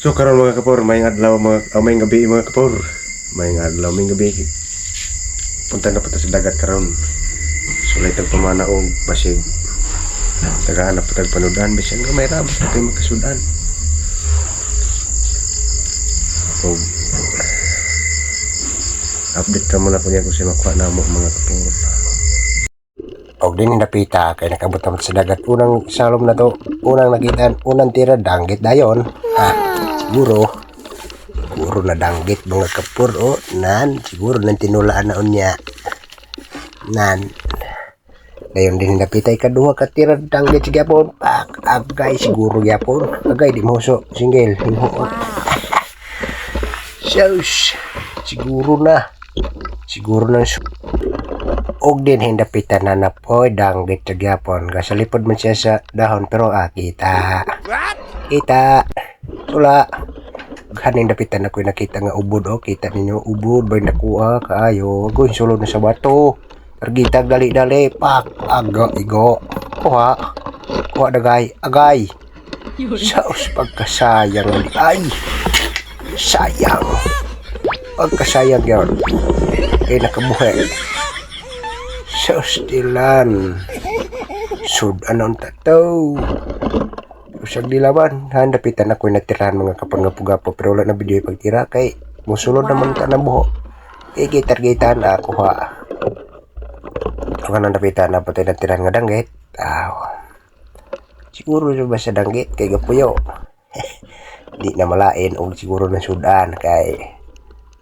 So karon mga kapor, may adlaw may gabi mga kapor. May adlaw may gabi. Punta na punta sa dagat karon. Sulay tag pamana og basig. Tagahanap tag panudan bisan nga may rabot kay makasudan. Og update ka muna kunya kung si makuha na mo mga kapor. Og din napita kay nakabot naman sa dagat. Unang salom na to, unang nakita, unang tira danggit dayon. Siguro na danggit mga kapur o nan siguro nang tinulaan na unya nan dayon din napitay kaduha ka tira danggit sige po pak agay siguro yapon agay di moso single himuot siguro na og din hindapitan na napoy danggit sa gyapon kasalipod man siya sa dahon pero kita sula kaning dapitan ako nakita nga ubod o kita ninyo ubod bay nakuha kaayo agoy sulod na sa bato targitag dali pak aga igo kuha dagay agay saos pagkasayang ay sayang pagkasayang yun kay nakabuhay saos tilan sud anong tataw usag dilaban handapitan ako natirahan mga kapag-gapo pero wala na video pagtira kay musulod naman ka na buho kay gitar-gitan ako ha ako nandapitan na patay natirahan nga danggit siguro ba sa danggit kay gapuyo di na malain o siguro na sudan kay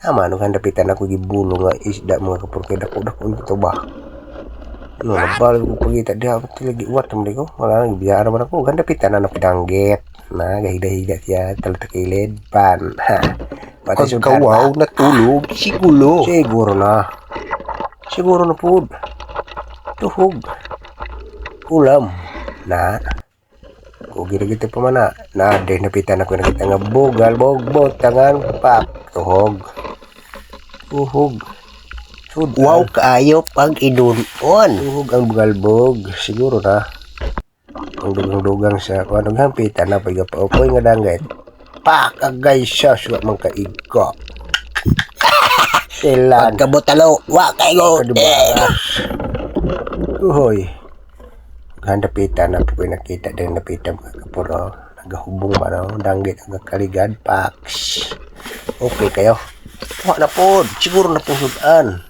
naman nung handapitan ako gibulo nga isda mga kapag kay dako-dako ito ba no, nabal ko pagita dia lagi uwat naman ko wala nang biyara man ako ganda pita na napidanggit na gahida-hida siya talatakilid pan pati sa kawaw natulog siguro na pud tuhog ulam na o gira-gita pa man na de napita na ko nakita nga bogbot tangan pak tuhog wow kaayo pag idunon tuhog ang bugalbog siguro na ang dugang sa kanang hampitan na pagapaukoy nga danggit pak agay siya suwa man kaigo silan pagkabutalo wa kaigo uhoy handapitan na po nakita din napita mga kapuro nagahubong ba no danggit ang kaligad paks okay kayo wa na po siguro na po sudan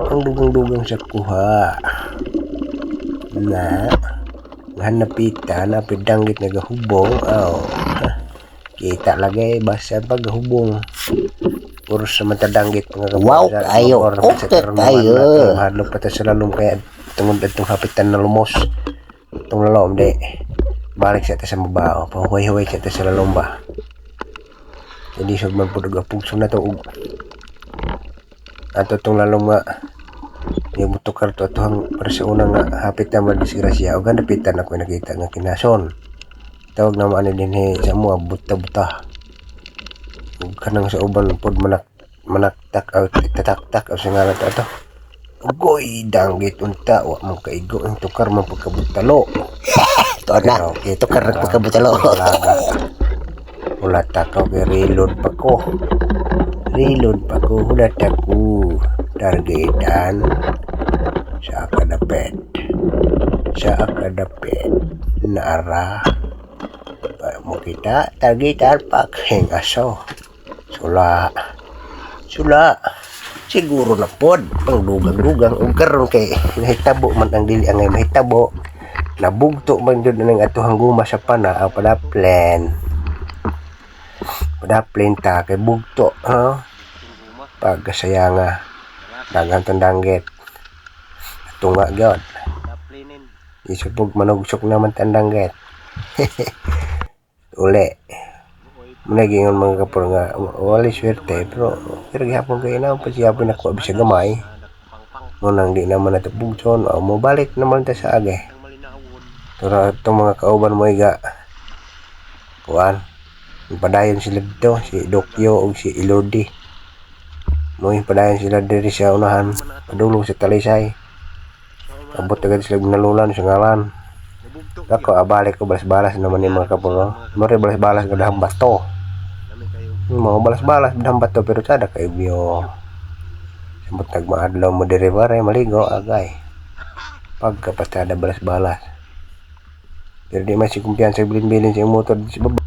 pangdugang-dugang sa kuha na hanapita na pidanggit na gahubong kita lagi basa paghubong puro sa matadanggit mga wow kayo hadlok pata sa lalom kaya tungod itong hapitan na lumos itong lalom de balik sa sa mabaho pahuhay-huhay sa sa lalom ba jadi sobrang pudag pugso na to ato tong lalong nga yung mutukar to hang para sa unang hapit na madisgrasya o ganda pitan ako nakita nga kinason tawag na maani din sa mga buta-buta ug kanang sa uban pod manaktak o tataktak o singalan to ato ugoy danggit unta wa man kaigo ang tukar man pagkabutalo to na tukar pagkabutalo ulat ako reload pa ko ulat ako targetan sa kadapet naara mo kita targetan pa keng aso sula siguro na pod pang dugang karon kay nahitabo man ang dili angay mahitabo nabugto man jud nang atuhang guma sa pana ang padaplane ta kay bugto pagkasaya nga dagang tandanggit tunga gyud isupog manugsok naman tandanggit uli managing mga kapur nga wala swerte pero gihapon kay na pasiyapon ako bisag gamay mo nang di naman natubugson o mo balik naman ta sa age pero itong mga kauban mo iga kuan padayon sila dito si Dokyo o si Ilodi mo padayon sila diri sa unahan padulong sa Talisay abot agad sila nalulan sa ngalan Ako balik ko balas-balas naman yung mga kapulo. Mari balas-balas ko dahang bato. Mau balas-balas dahang bato pero sada kayo biyo. Samot nagmaadlaw mo diri bare maligo agay. Pagka pastada balas-balas. Pero di man si kumpiyansa bilin-bilin sa motor di si baba.